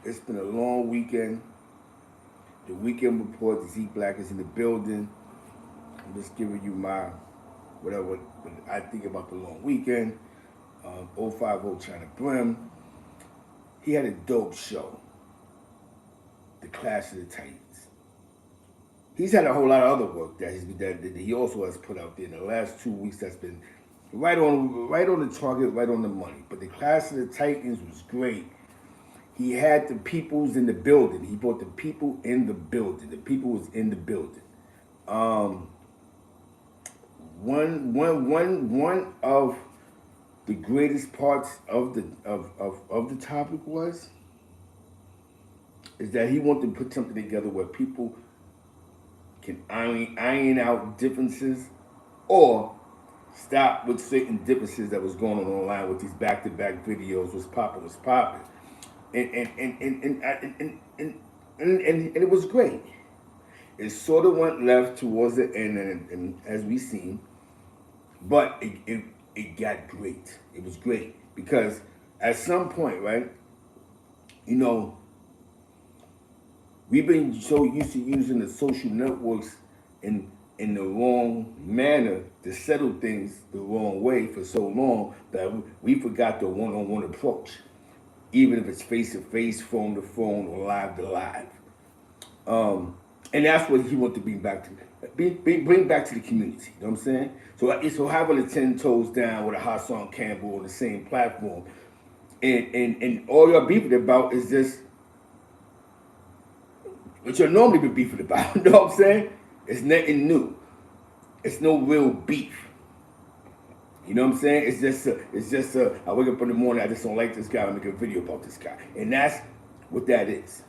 It's been a long weekend. The Wknd Report, the Z Black is in the building. I'm just giving you my whatever what I think about the long weekend. 050ChynaBrim. He had a dope show. The Clash of the Titans. He's had a whole lot of other work that he also has put out there in the last 2 weeks. That's been right on the target, right on the money. But the Clash of the Titans was great. He had the peoples in the building. He brought the people in the building. The people was in the building. One of the greatest parts of the topic is that he wanted to put something together where people can iron out differences or stop with certain differences that was going on online with these back-to-back videos. Was popping. And it was great. It sort of went left towards the end, and as we seen, but it got great. It was great because at some point, right? You know, we've been so used to using the social networks in the wrong manner to settle things the wrong way for so long that we forgot the one-on-one approach. Even if it's face-to-face, phone-to-phone, or live-to-live. And that's what he wanted to bring back to the community. You know what I'm saying? So having the 10 toes down with a Hassan Campbell on the same platform, and all you're beefing about is just what you're normally be beefing about. You know what I'm saying? It's nothing new. It's no real beef. You know what I'm saying? It's just I wake up in the morning, I just don't like this guy, I make a video about this guy. And that's what that is.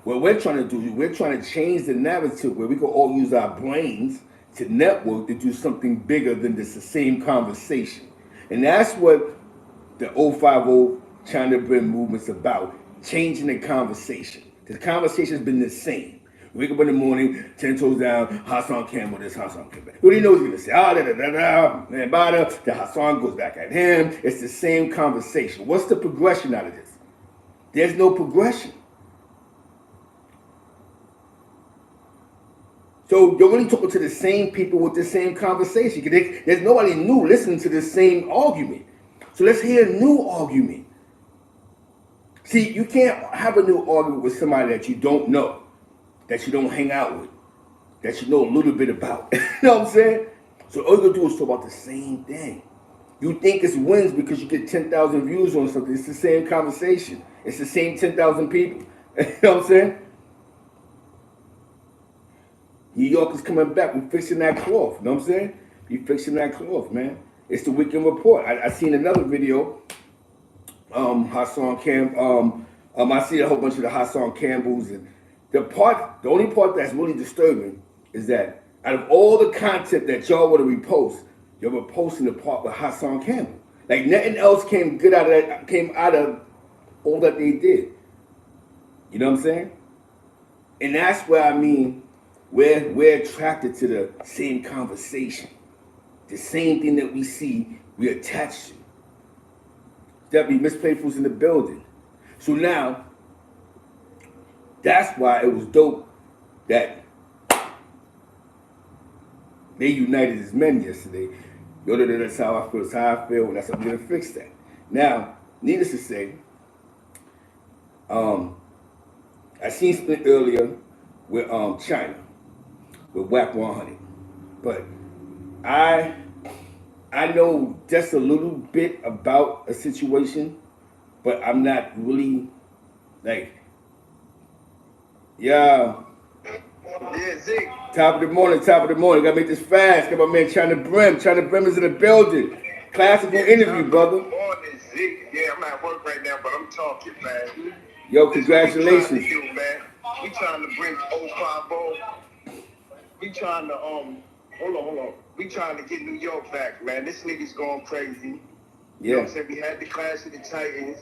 What we're trying to do is we're trying to change the narrative where we can all use our brains to network to do something bigger than just the same conversation. And that's what the 050ChynaBrim movement's about, changing the conversation. The conversation's been the same. Wake up in the morning, 10 toes down, Hassan Campbell, this Hassan Campbell. What do you know he's gonna say? And the Hassan goes back at him. It's the same conversation. What's the progression out of this? There's no progression. So you're really talking to the same people with the same conversation. There's nobody new listening to the same argument. So let's hear a new argument. See, you can't have a new argument with somebody that you don't know, that you don't hang out with, that you know a little bit about. You know what I'm saying? So all you're going to do is talk about the same thing. You think it's wins because you get 10,000 views on something. It's the same conversation. It's the same 10,000 people. You know what I'm saying? New York is coming back. We're fixing that cloth. You know what I'm saying? We're fixing that cloth, man. It's the Wknd Report. I seen another video. Hassan Campbell. I see a whole bunch of the Hassan Campbells, and the only part that's really disturbing is that out of all the content that y'all want to repost, you're reposting the part with Hassan Campbell. Like nothing else came good out of that. Came out of all that they did. You know what I'm saying? And that's where I mean. We're attracted to the same conversation. The same thing that we see, we attach to. There'll be misplayfuls in the building. So now, that's why it was dope that they united as men yesterday. That's how I feel, that's how I feel, and that's how I'm gonna fix that. Now, needless to say, I seen Split earlier with China. With wack 100, but I know just a little bit about a situation, but I'm not really like, yeah, Zeke. top of the morning, gotta make this fast. Got my man ChynaBrim is in the building. Classical interview, brother. Morning, Zeke. Yeah, I'm at work right now, but I'm talking, man. Yo, congratulations. We trying to bring 050. We trying to hold on. We trying to get New York back, man. This nigga's going crazy. You know what I'm saying? We had the Clash of the Titans.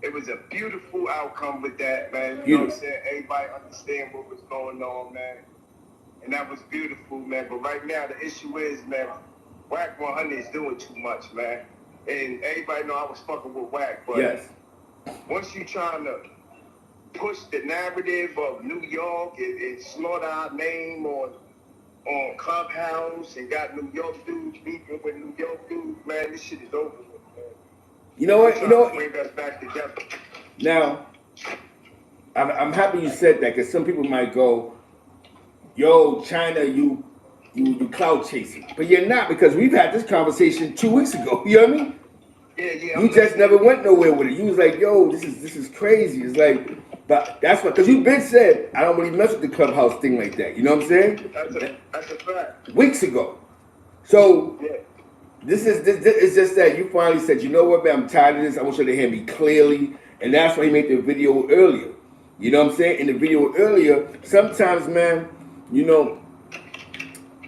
It was a beautiful outcome with that, man. You know what I'm saying? Everybody understand what was going on, man. And that was beautiful, man. But right now the issue is, man, wack 100 is doing too much, man. And everybody know I was fucking with wack, but yes. once you trying to push the narrative of New York and slaughter our name on Clubhouse and got New York dudes beefing with New York dudes, man, this shit is over with, man. You know what? You know what? Bring us back together. Now, I'm happy you said that because some people might go, "Yo, China, you cloud chasing," but you're not, because we've had this conversation 2 weeks ago. You know what I mean? Yeah. You just never went nowhere with it. You was like, "Yo, this is crazy." It's like, but that's what, because you've been said, I don't really mess with the Clubhouse thing like that. You know what I'm saying? That's a fact. Weeks ago. So. Yeah. This is just that you finally said, you know what, man, I'm tired of this. I want you to hear me clearly. And that's why he made the video earlier. You know what I'm saying? In the video earlier, sometimes, man, you know,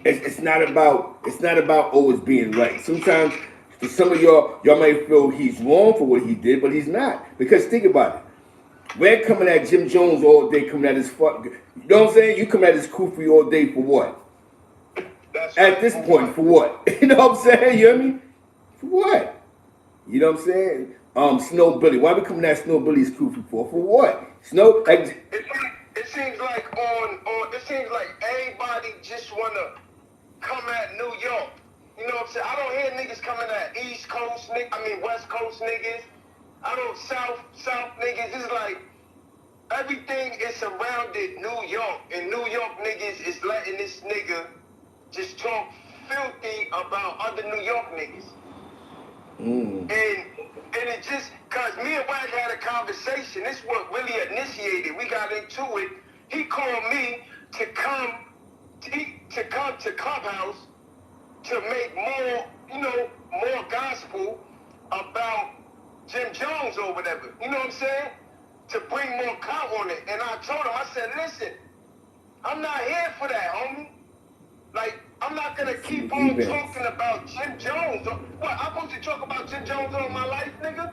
it's not about always being right. Sometimes for some of y'all might feel he's wrong for what he did, but he's not. Because think about it. We're coming at Jim Jones all day, coming at his fuck. You know what I'm saying? You come at his Kufi all day for what? At this point, for what? You know what I'm saying? You hear me? For what? You know what I'm saying? Snow Billy. Why we coming at Snow Billy's Kufi for? For what? Snow. Like, it seems like it seems like everybody just wanna come at New York. You know what I'm saying? I don't hear niggas coming at East Coast niggas. I mean West Coast niggas. I don't South niggas. It's like everything is surrounded New York, and New York niggas is letting this nigga just talk filthy about other New York niggas. And it just, cause me and Wack had a conversation. This what really initiated. We got into it. He called me to come to Clubhouse to make more gospel about Jim Jones or whatever. You know what I'm saying? To bring more clout on it. And I told him, I said, listen, I'm not here for that, homie. Like, I'm not gonna keep on talking about Jim Jones. What, I'm supposed to talk about Jim Jones all my life, nigga?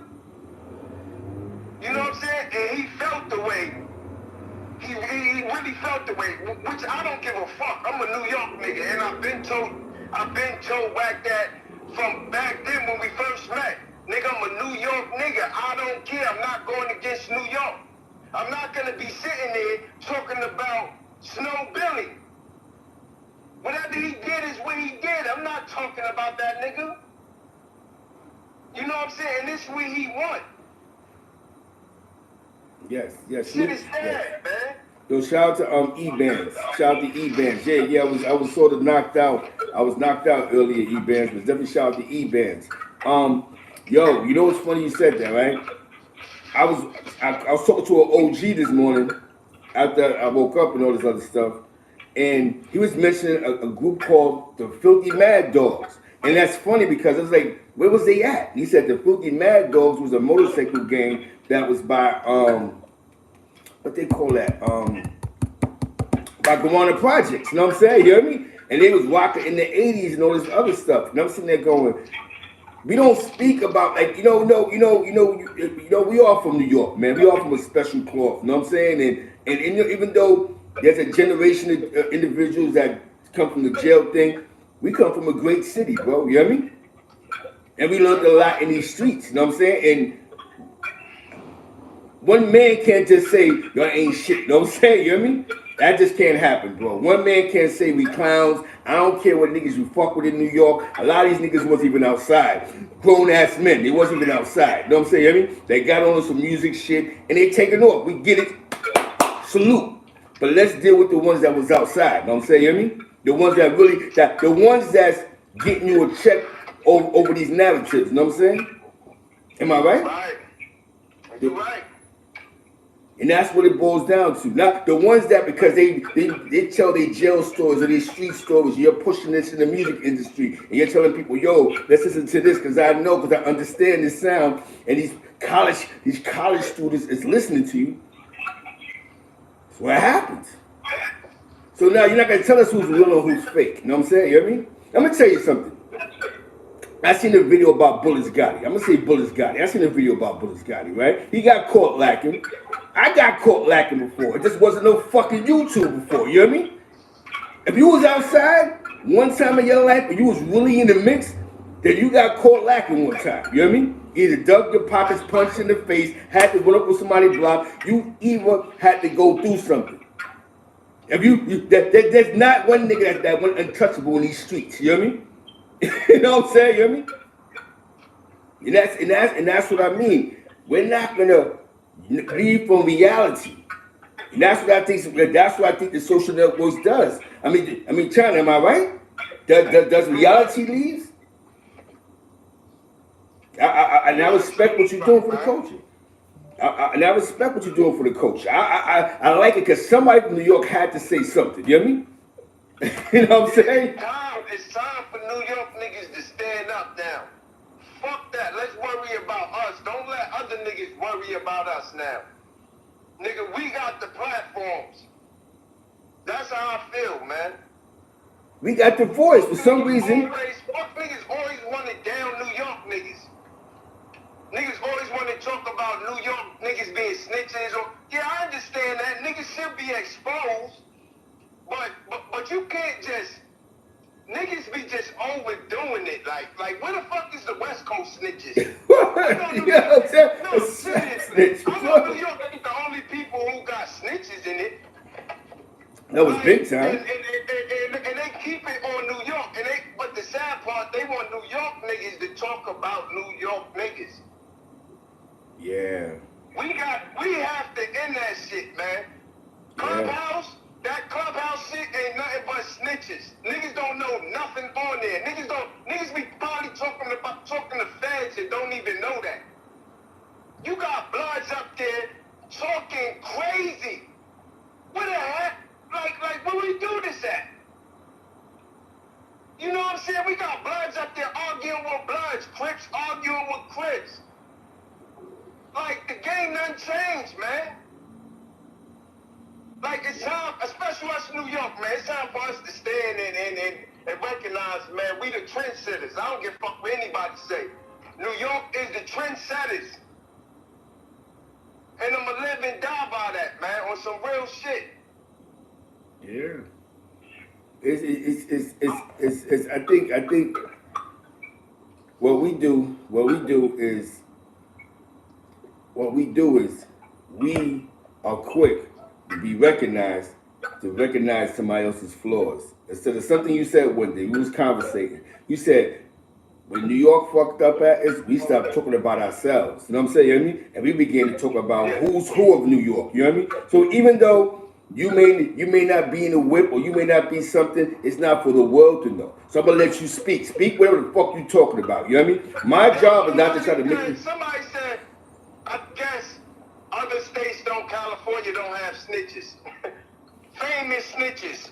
You know what I'm saying? And he felt the way. He really felt the way, which I don't give a fuck. I'm a New York nigga, and I've been told Wack that from back then when we first met. Nigga, I'm a New York nigga. I don't care. I'm not going against New York. I'm not gonna be sitting there talking about Snow Billy. Whatever he did is what he did. I'm not talking about that nigga. You know what I'm saying? And this is what he won. Yes. Shit is sad, man. Yo, shout out to E-Bands. Shout out to E-Bands. Yeah, I was sort of knocked out. I was knocked out earlier, E-Bands, but definitely shout out to E-Bands. Yo, you know what's funny you said that, right? I was talking to an OG this morning after I woke up and all this other stuff. And he was mentioning a group called the Filthy Mad Dogs. And that's funny because I was like, where was they at? And he said the Filthy Mad Dogs was a motorcycle gang that was by, what they call that? By Wknd Projects, you know what I'm saying? You hear me? And they was rocking in the 80s and all this other stuff. And I'm sitting there going, we don't speak about, like, we all from New York, man. We all from a special cloth, you know what I'm saying? And even though there's a generation of individuals that come from the jail thing, we come from a great city, bro, you hear me? And we learned a lot in these streets, you know what I'm saying? And one man can't just say, y'all ain't shit, you know what I'm saying, you hear me? That just can't happen, bro. One man can't say we clowns. I don't care what niggas you fuck with in New York. A lot of these niggas wasn't even outside. Grown-ass men, they wasn't even outside. You know what I'm saying, you hear me? They got on some music shit, and they taking off. We get it. Salute. But let's deal with the ones that was outside. You know what I'm saying, you hear me? The ones that really, the ones that's getting you a check over these narratives. You know what I'm saying? Am I right? Right. You're right. And that's what it boils down to. Not the ones that, because they tell their jail stories or their street stories, you're pushing this in the music industry, and you're telling people, yo, let's listen to this because I know, because I understand this sound, and these college students is listening to you. That's what happens. So now you're not going to tell us who's real and who's fake. You know what I'm saying? You hear me? I'm going to tell you something. I seen a video about Bullets Gotti. I'm going to say Bullets Gotti. I seen a video about Bullets Gotti, right? He got caught lacking. I got caught lacking before. It just wasn't no fucking YouTube before. You hear me? If you was outside one time in your life and you was really in the mix, then you got caught lacking one time. You hear me? either dug your pockets, punched in the face, had to run up with somebody's block. You either had to go through something. If there's not one nigga that went untouchable in these streets. You know what I mean? You know what I'm saying? You know what I mean? And that's what I mean. We're not gonna leave from reality. And that's what I think. That's what I think the social networks does. I mean, China, am I right? Does reality leave? And I respect what you're doing for the culture. And I respect what you're doing for the culture. I like it because somebody from New York had to say something. You know what I mean? You know what I'm saying? It's time for New York niggas to stand up now. Fuck that. Let's worry about us. Don't let other niggas worry about us now. Nigga, we got the platforms. That's how I feel, man. We got the voice for some reason. Fuck niggas always wanted down New York niggas. Niggas always want to talk about New York niggas being snitches. Yeah, I understand that. Niggas should be exposed. But you can't just... Niggas be just overdoing it. Like where the fuck is the West Coast snitches? No, seriously. I know New York ain't the only people who got snitches in it. That was big time. And they keep it on New York. But the sad part, they want New York niggas to talk about New York niggas. Yeah. We have to end that shit, man. Clubhouse, that clubhouse shit ain't nothing but snitches. Niggas don't know nothing on there. Niggas be probably talking to feds and don't even know that. You got Bloods up there talking crazy. What the heck? Like where we do this at? You know what I'm saying? We got Bloods up there arguing with Bloods, Crips arguing with Crips. Like, the game done changed, man. Like, it's time, especially us in New York, man, it's time for us to stand and recognize, man, we the trendsetters. I don't give a fuck what anybody say. New York is the trendsetters. And I'm gonna live and die by that, man, on some real shit. Yeah. It's I think what we do is we are quick to be recognized, to recognize somebody else's flaws. Instead of something you said one day, we was conversating. You said, when New York fucked up at us, we stopped talking about ourselves. You know what I'm saying? You know what I mean? And we began to talk about who's who of New York. You know what I mean? So even though you may not be in a whip or you may not be something, it's not for the world to know. So I'm gonna let you speak. Speak whatever the fuck you talking about. You know what I mean? My job is not to try to make you. Somebody said, I guess other states California don't have snitches. Famous snitches.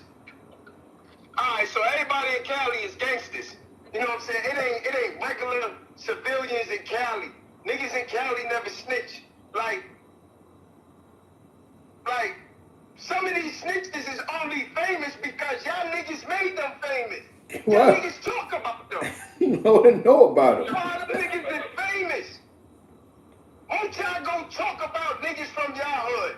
Alright, so everybody in Cali is gangsters. You know what I'm saying? It ain't regular civilians in Cali. Niggas in Cali never snitch. Like some of these snitches is only famous because y'all niggas made them famous. Y'all niggas talk about them. You know about them. Y'all niggas is famous. Won't y'all go talk about niggas from y'all hood?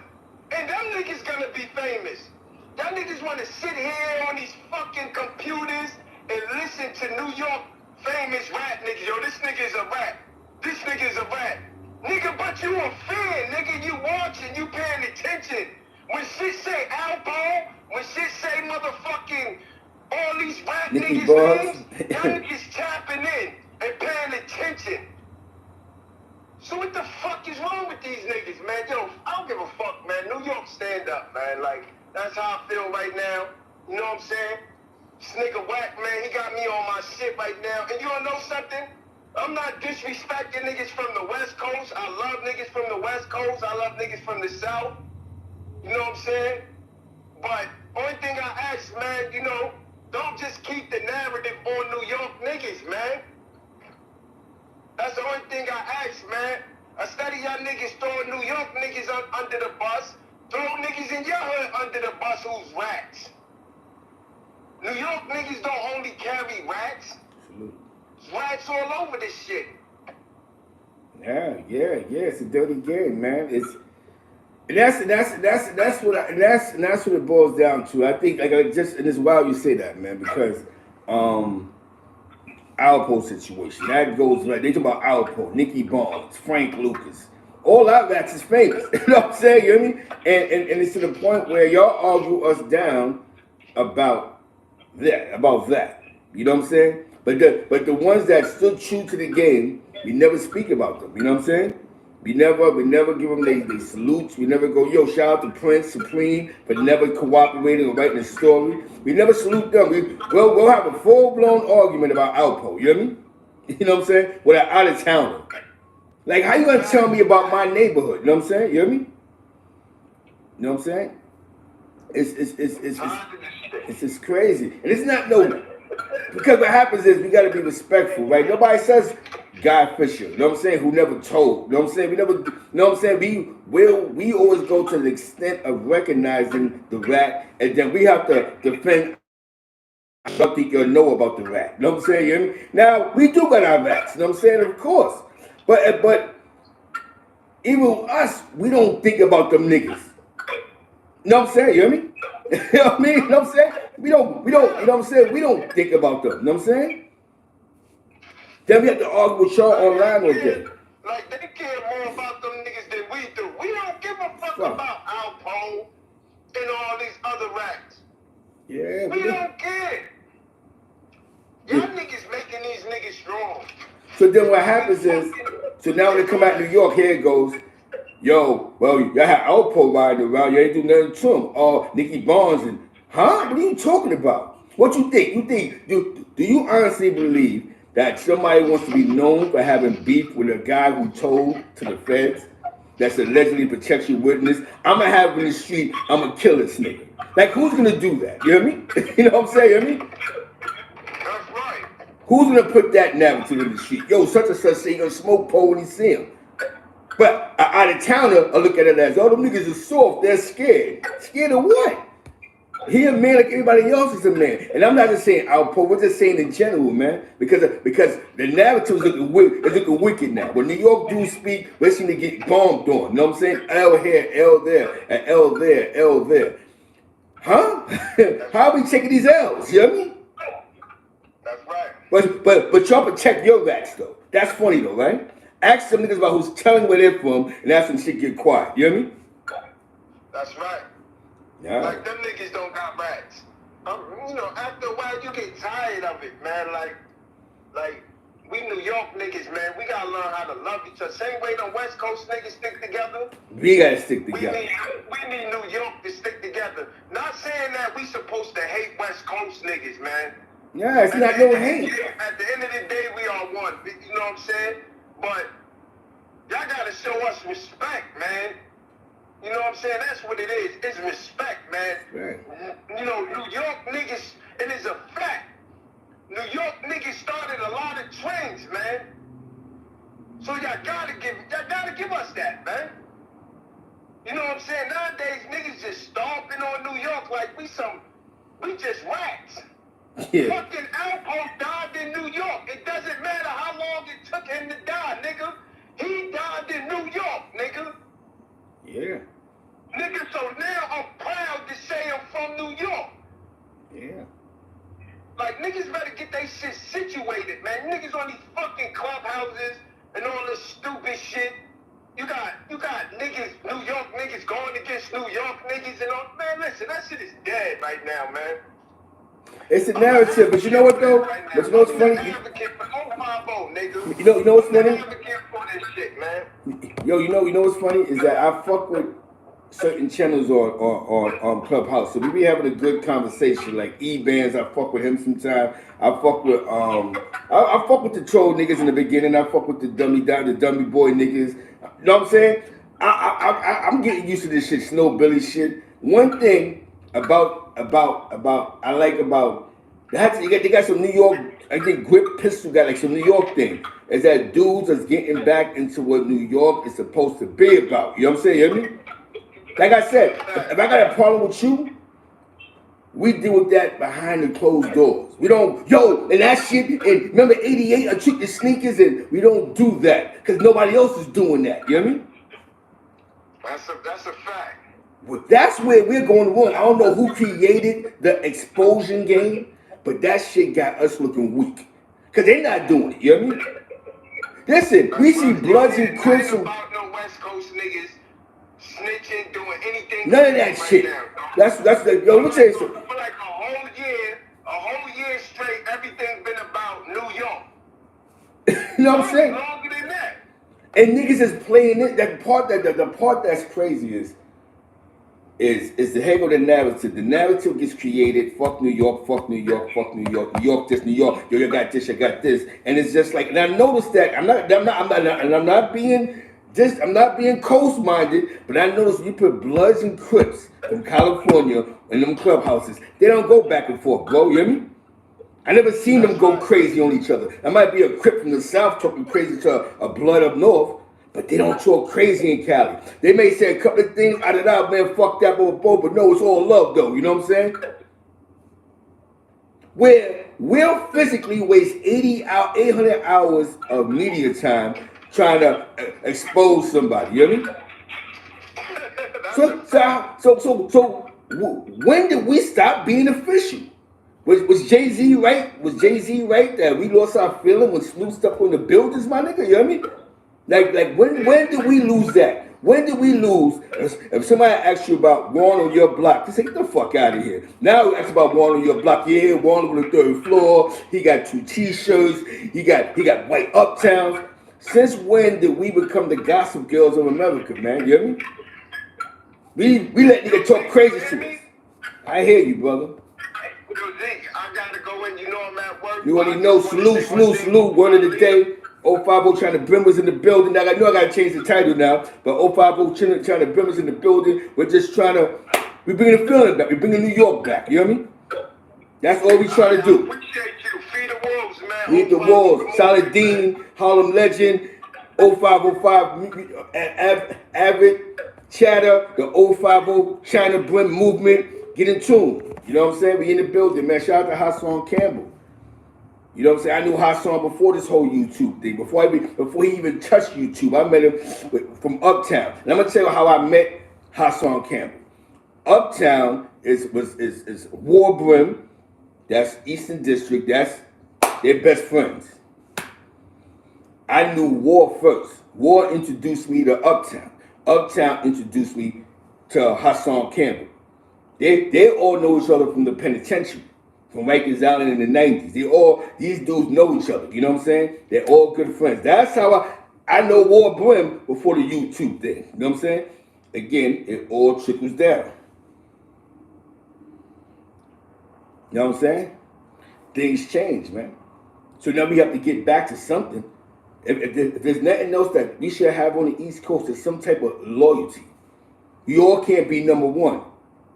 And them niggas gonna be famous. Y'all niggas wanna sit here on these fucking computers and listen to New York famous rap niggas. Yo, this nigga is a rap. This nigga is a rap. Nigga, but you a fan, nigga. You watching, you paying attention. When shit say Alpo, when shit say motherfucking all these rap niggas names, y'all niggas tapping in and paying attention. So what the fuck is wrong with these niggas, man? Yo, I don't give a fuck, man. New York stand up, man. Like, that's how I feel right now. You know what I'm saying? This nigga Wack, man, he got me on my shit right now. And you wanna know something? I'm not disrespecting niggas from the West Coast. I love niggas from the West Coast. I love niggas from the South. You know what I'm saying? But only thing I ask, man, you know, don't just keep the narrative on New York niggas, man. That's the only thing I ask, man. Instead of y'all niggas throwing New York niggas under the bus, throw niggas in your hood under the bus who's rats. New York niggas don't only carry rats. Absolutely. Rats all over this shit. Yeah. It's a dirty game, man. That's what it boils down to. I think and it's wild you say that, man, because Alpo situation. That goes right. They talk about Alpo, Nicky Barnes, Frank Lucas. All our rats is famous. You know what I'm saying? You hear me? And it's to the point where y'all argue us down about that. You know what I'm saying? But the ones that stood true to the game, we never speak about them. You know what I'm saying? We never give them they salutes. We never go, yo, shout out to Prince Supreme for never cooperating or writing a story. We never salute them. We'll have a full-blown argument about Alpo. You hear me? You know what I'm saying? With an out-of-towner. Like, how you gonna tell me about my neighborhood? You know what I'm saying? You hear me? You know what I'm saying? It's just crazy. And it's not no, because what happens is we gotta be respectful, right? Nobody says Guy Fisher, you know what I'm saying, who never told. You know what I'm saying? We never, you know what I'm saying? We always go to the extent of recognizing the rat, and then we have to defend what you'll know about the rat. You know what I'm saying? You hear me? Now, we do got our rats, you know what I'm saying? Of course. But even us, we don't think about them niggas. You know what I'm saying? You hear me? You know what I mean? You know what I'm saying? We don't, you know what I'm saying? We don't think about them. You know what I'm saying? Then we have to argue with y'all online all day. Like, they care more about them niggas than we do. We don't give a fuck about Alpo and all these other rats. Yeah, we don't care. Y'all niggas making these niggas strong. So then what happens is, so now when they come out New York, here it goes. Yo, well, y'all had Alpo riding around. You ain't do nothing to him. Oh, Nicky Barnes and, huh? What are you talking about? What you think? Do you honestly believe that somebody wants to be known for having beef with a guy who told to the feds that's allegedly protection witness? I'm going to have him in the street. I'm going to kill this nigga. Like, who's going to do that? You hear me? You know what I'm saying? You hear me? That's right. Who's going to put that narrative in the street? Yo, such and such say you're going to smoke pole when he see him. But an out-of-towner, I look at it as, oh, them niggas are soft. They're scared. Scared of what? He a man like everybody else is a man. And I'm not just saying Alpo, we're just saying in general, man. Because the narrative is looking wicked now. When New York dudes speak, we seem to get bombed on. You know what I'm saying? L here, L there, and L there, L there. Huh? How are we taking these L's? You know what I mean? That's right. But y'all protect your rats, though. That's funny, though, right? Ask some niggas about who's telling where they're from, and ask them shit get quiet. You hear me? That's right. Yeah. Like, them niggas don't got rats. You know, after a while, you get tired of it, man. Like, we New York niggas, man, we gotta learn how to love each other. Same way the West Coast niggas stick together. We gotta stick together. We need New York to stick together. Not saying that we supposed to hate West Coast niggas, man. Yeah, it's not no hate. At the end of the day, we are one. You know what I'm saying? But y'all gotta show us respect, man. You know what I'm saying? That's what it is. It's respect, man. Right. You know, New York niggas, it is a fact. New York niggas started a lot of trends, man. So y'all gotta give us that, man. You know what I'm saying? Nowadays, niggas just stomping on New York like we just rats. Yeah. Fucking Alpo died in New York. It doesn't matter how long it took him to die, nigga. He died in New York, nigga. Yeah. Nigga, so now I'm proud to say I'm from New York. Yeah. Like, niggas better get they shit situated, man. Niggas on these fucking clubhouses and all this stupid shit. You got niggas, New York niggas going against New York niggas and all. Man, listen, that shit is dead right now, man. It's a narrative, but you know what though? But you know what's funny? You know what's funny? Yo, you know what's funny is that I fuck with certain channels on Clubhouse, so we be having a good conversation. Like E-Bands, I fuck with him sometimes. I fuck with I fuck with the troll niggas in the beginning. I fuck with the dummy boy niggas. You know what I'm saying? I'm getting used to this shit, Snow Billy shit. One thing about I like about they got some New York, I think Grip Pistol got like some New York thing. Is that dudes is getting back into what New York is supposed to be about. You know what I'm saying? You hear me? Like I said, if I got a problem with you, we deal with that behind the closed doors. We don't, and that shit, and remember 88, I took the sneakers, and we don't do that, because nobody else is doing that, you hear me? That's a fact. Well, that's where we're going wrong. I don't know who created the explosion game, but that shit got us looking weak. Because they not doing it, you know what I mean? Listen, we see Bloods and Crips. About no West Coast niggas snitching, doing anything. None of that shit. That's the, yo, let me tell you something. For like a whole year straight, everything been about New York. You know what I'm saying? Longer than that. And niggas is playing it. The part that's crazy is the hang of the narrative. The narrative gets created. Fuck New York. Fuck New York. Fuck New York. New York. This. New York. Yo, you got this. You got this. And it's just like. And I noticed that. I'm not being coast-minded. But I noticed when you put Bloods and Crips from California in them clubhouses, they don't go back and forth, bro. You hear me? I never seen them go crazy on each other. That might be a Crip from the South talking crazy to a Blood up north. But they don't talk crazy in Cali. They may say a couple of things out of that, man, fuck that, but no, it's all love, though. You know what I'm saying? Where we'll physically waste 800 hours of media time trying to expose somebody. You know what I mean? So, when did we stop being official? Was Jay-Z right? Was Jay-Z right that we lost our feeling when Snoop stepped on the buildings, my nigga? You know what I mean? Like when did we lose that? When did we lose? If somebody asks you about Warren on your block, you say, get the fuck out of here. Now we ask about Warren on your block. Yeah, Warren on the 3rd floor. He got 2 T-shirts. He got white uptowns. Since when did we become the gossip girls of America, man? You hear me? We let niggas talk crazy to us. I hear you, brother. I gotta go in. You know I'm at work. You already know. Salute. Word of the day. 050 ChynaBrim was in the building. Now I know I gotta change the title now, but 050 ChynaBrim was in the building. We're just trying to, we bringing the feeling back. We bringing New York back. You know what I mean? That's all we trying to do. Appreciate you. Feed the wolves, man. Feed the wolves. Solid Dean, Harlem Legend, 0505, Avid, Chatter, the 050 ChynaBrim movement. Get in tune. You know what I'm saying? We in the building, man. Shout out to Hassan Campbell. You know what I'm saying? I knew Hassan before this whole YouTube thing. Before he even touched YouTube, I met him from Uptown. And I'm gonna tell you how I met Hassan Campbell. Uptown is War Brim. That's Eastern District. That's their best friends. I knew War first. War introduced me to Uptown. Uptown introduced me to Hassan Campbell. They all know each other from the penitentiary. From Rikers Island in the 90s. These dudes know each other. You know what I'm saying? They're all good friends. That's how I know War Brim before the YouTube thing. You know what I'm saying? Again, it all trickles down. You know what I'm saying? Things change, man. So now we have to get back to something. If there's nothing else that we should have on the East Coast, there's some type of loyalty. We all can't be number one.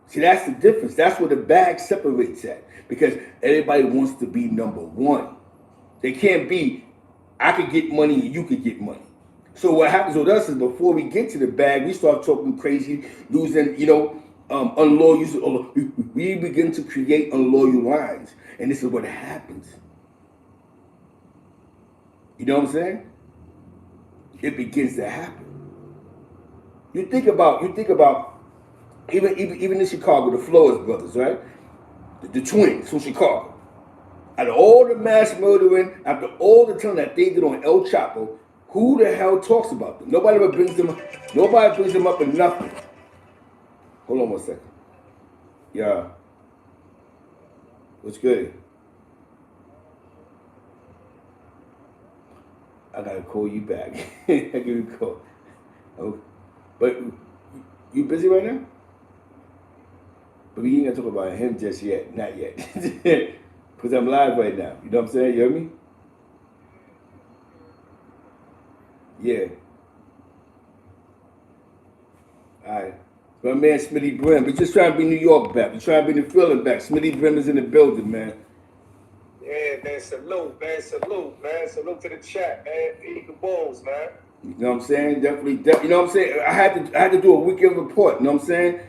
See, that's the difference. That's where the bag separates at. Because everybody wants to be number one. They can't be, I could get money and you could get money. So what happens with us is before we get to the bag, we start talking crazy, losing, unloyal. We begin to create unloyal lines. And this is what happens. You know what I'm saying? It begins to happen. You think about even in Chicago, the Flores brothers, right? The twins from Chicago. Out of all the mass murdering, after all the time that they did on El Chapo, who the hell talks about them? Nobody ever brings them up. Nobody brings them up in nothing. Hold on one second. Yeah. What's good? I gotta call you back. I give you a call. Okay. But you busy right now? But we ain't gonna talk about him just yet. Not yet. Because I'm live right now. You know what I'm saying? You hear me? Yeah. Alright. My man Smitty Brim. We're just trying to bring New York back. We're trying to bring the feeling back. Smitty Brim is in the building, man. Yeah, man. Salute, man. Salute to the chat, man. Feed the wolves, man. You know what I'm saying? Definitely. You know what I'm saying? I had to do a weekend report. You know what I'm saying?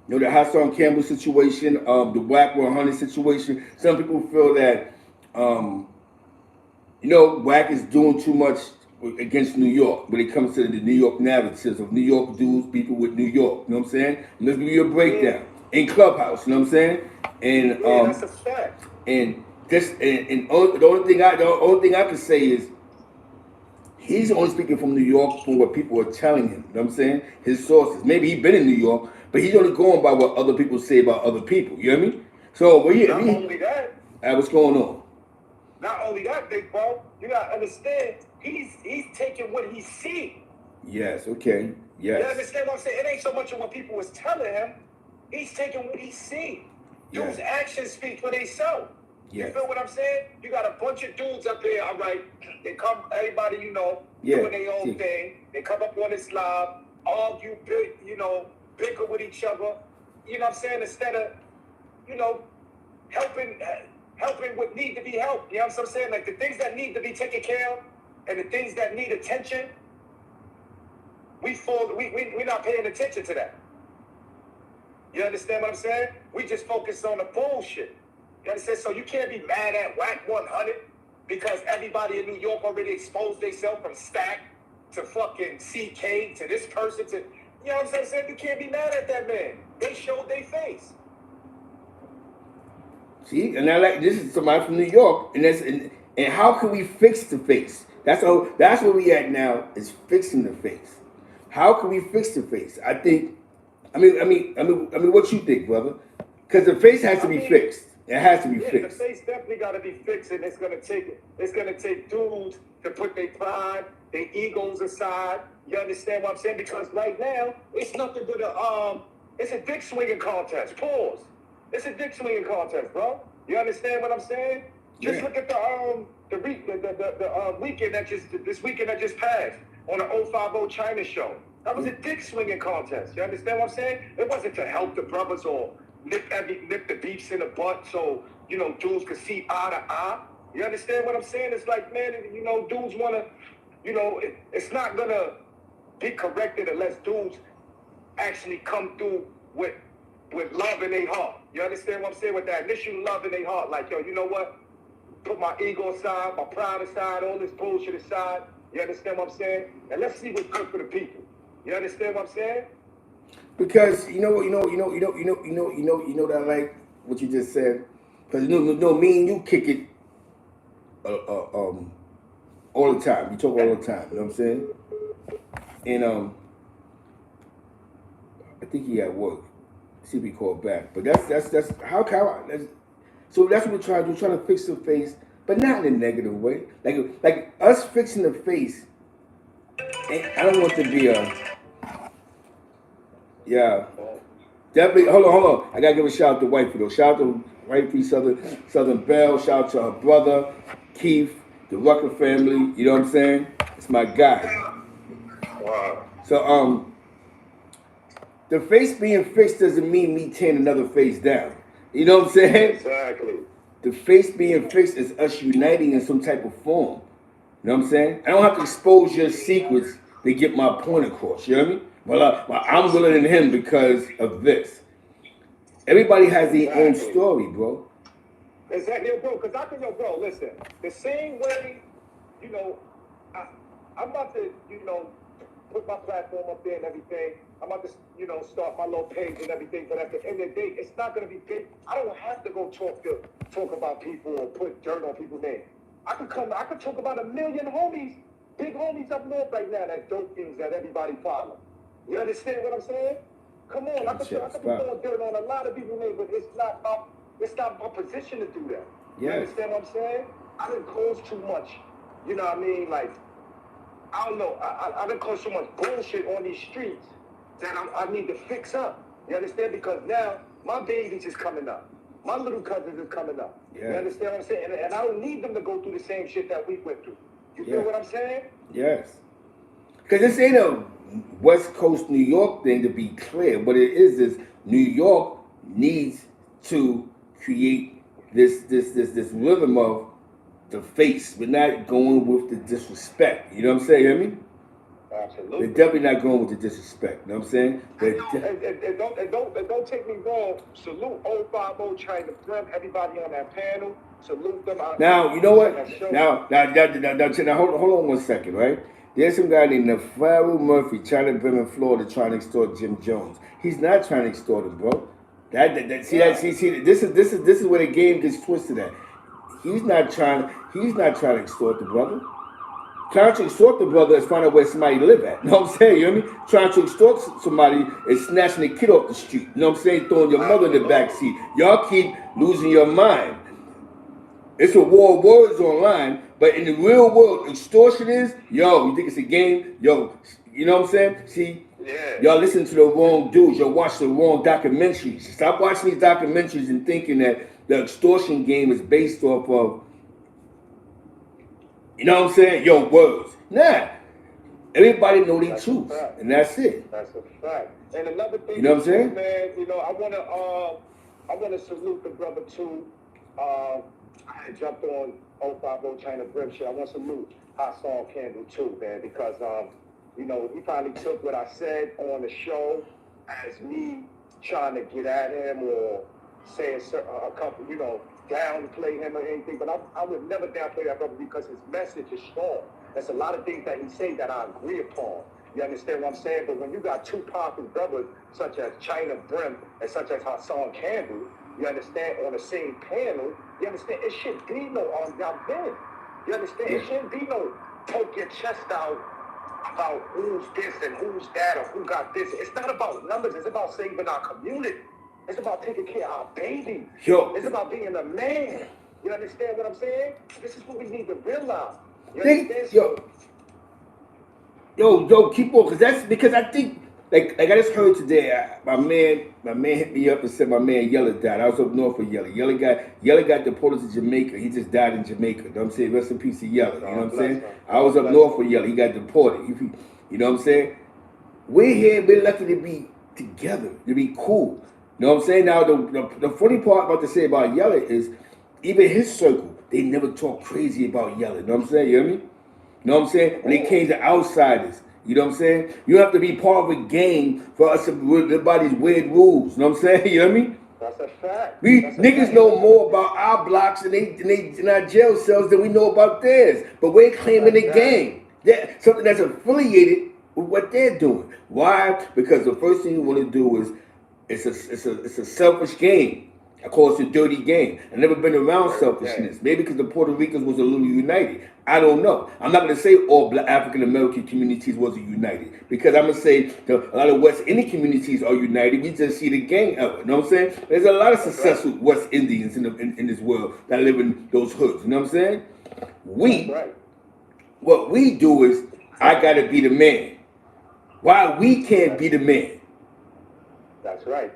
The Hassan Campbell situation, the Wack 100 situation. Some people feel that, Wack is doing too much against New York when it comes to the New York narratives of New York dudes, people with New York. You know what I'm saying? Let's give you a breakdown. In Clubhouse, you know what I'm saying? And that's a fact. And Just and the only thing I can say is he's only speaking from New York from what people are telling him. You know what I'm saying? His sources. Maybe he's been in New York, but he's only going by what other people say about other people. You know what I mean? So, not only that. What's going on? Not only that, big bro. You gotta understand. He's taking what he see. Yes. Okay. Yes. You understand what I'm saying? It ain't so much of what people was telling him. He's taking what he see. Dude's actions speak for themselves. Yes. You feel what I'm saying? You got a bunch of dudes up there, all right. They come, everybody, doing their own thing. They come up on this live, argue, bicker with each other. You know what I'm saying? Instead of, helping what need to be helped. You know what I'm saying? Like the things that need to be taken care of and the things that need attention, we're not paying attention to that. You understand what I'm saying? We just focus on the bullshit. You understand? So you can't be mad at Wack 100 because everybody in New York already exposed themselves from Stack to fucking CK to this person to, you know what I'm saying? You can't be mad at that man. They showed their face. See, and this is somebody from New York, and how can we fix the face? That's where we at now, is fixing the face. How can we fix the face? I mean, what you think, brother? Because the face has to be fixed. It has to be fixed. The face definitely got to be fixed, and it's gonna take dudes to put their pride, their egos aside. You understand what I'm saying? Because right now it's nothing but it's a dick swinging contest. Pause. It's a dick swinging contest, bro. You understand what I'm saying? Just look at the weekend this weekend that just passed on the 050 show. That was a dick swinging contest. You understand what I'm saying? It wasn't to help the brothers or nip the beefs in the butt so, dudes could see eye to eye. You understand what I'm saying? It's like, man, dudes want to, it's not going to be corrected unless dudes actually come through with love in their heart. You understand what I'm saying? With that initial love in their heart. Like, yo, you know what? Put my ego aside, my pride aside, all this bullshit aside. You understand what I'm saying? And let's see what's good for the people. You understand what I'm saying? Because you know that I like what you just said. Because me and you kick it all the time. We talk all the time. You know what I'm saying? And I think he at work. See if he called back. But that's so that's what we're trying to do. We're trying to fix the face, but not in a negative way. Like us fixing the face. I don't want to be definitely. Hold on. I gotta give a shout out to Wifey though. Shout out to Wifey Southern Belle. Shout out to her brother Keith, the Rucker family. You know what I'm saying? It's my guy. Wow. So the face being fixed doesn't mean me tearing another face down. You know what I'm saying? Exactly. The face being fixed is us uniting in some type of form. You know what I'm saying? I don't have to expose your secrets to get my point across. You know what I mean? Well, I'm willing than him because of this. Everybody has their own story, bro. Exactly, bro. Because bro, listen. The same way, I'm about to, put my platform up there and everything. I'm about to, start my little page and everything. But at the end of the day, it's not going to be big. I don't have to go talk about people or put dirt on people's names. I could talk about a million homies, big homies up north right now that dope things that everybody follow. You understand what I'm saying? Come on, I could be throwing dirt on a lot of people's names, but it's not my position to do that. You understand what I'm saying? I didn't cause too much. You know what I mean? Like, I don't know. I didn't cause so much bullshit on these streets that I need to fix up. You understand? Because now my babies is coming up. My little cousins is coming up. You understand what I'm saying? And I don't need them to go through the same shit that we went through. You feel what I'm saying? Yes. Because this ain't a West Coast New York thing, to be clear. What it is New York needs to create this rhythm of the face. We're not going with the disrespect. You know what I'm saying? You hear me? Absolutely. They're definitely not going with the disrespect. You know what I'm saying? And don't take me wrong. Salute 050ChynaBrim, everybody on that panel. Salute them out. Now, you know what? Now, hold on 1 second, right? There's some guy named Nafaru Murphy, ChynaBrim in Florida, trying to extort Jim Jones. He's not trying to extort him, bro. This is where the game gets twisted at. he's not trying to extort the brother. Trying to extort the brother is finding out where somebody live at. You know what I'm saying? You know what I mean? Trying to extort somebody is snatching a kid off the street. You know what I'm saying? Throwing your mother in the back seat. Y'all keep losing your mind. It's a war of words online, but in the real world, extortion is, yo, you think it's a game? Yo, you know what I'm saying? See, y'all listen to the wrong dudes. Y'all watch the wrong documentaries. Stop watching these documentaries and thinking that the extortion game is based off of, you know what I'm saying? Yo, words. Nah. Everybody know the truth, and that's it. That's a fact. And another thing, you know what I'm saying, man? You know, I wanna salute the brother too. I had jumped on 050ChynaBrim shit. I want to salute Hassan Campbell too, man, because you know, he probably took what I said on the show as me trying to get at him or saying a couple, you know, downplay him or anything. But I would never downplay that brother because his message is strong. There's a lot of things that he say that I agree upon. You understand what I'm saying? But when you got two powerful brothers such as ChynaBrim and such as Hassan Campbell, you understand, on the same panel, you understand, it shouldn't be no y'all been. You understand? It shouldn't be no poke your chest out about who's this and who's that or who got this. It's not about numbers. It's about saving our community. It's about taking care of our baby. It's about being a man. You understand what I'm saying? This is what we need to realize. You understand? Yo, keep on, because I think, like I just heard today, my man hit me up and said my man Yella died. I was up north with Yella. Yella got deported to Jamaica. He just died in Jamaica. You know what I'm saying? Rest in peace to Yella. You know what I'm saying? I was up north with Yella. He got deported. You know what I'm saying? We're here. We're lucky to be together, to be cool. You know what I'm saying? Now, the funny part about to say about Yella is, even his circle, they never talk crazy about Yella. You know what I'm saying? You hear me? You know what I'm saying? When it came to outsiders, you know what I'm saying? You have to be part of a game for us to live by these weird rules. You know what I'm saying? You know what I mean? That's a fact. Niggas know more about our blocks and in our jail cells than we know about theirs. But we're claiming the game. Something that's affiliated with what they're doing. Why? Because the first thing you want to do is, it's a selfish game. I call it a dirty game. I've never been around selfishness. Maybe because the Puerto Ricans was a little united. I don't know. I'm not going to say all Black African American communities wasn't united, because I'm going to say a lot of West Indian communities are united. We just see the gang of it. You know what I'm saying? There's a lot of successful West Indians in this world that live in those hoods. You know what I'm saying? What we do is, I got to be the man. Why we can't be the man? That's right.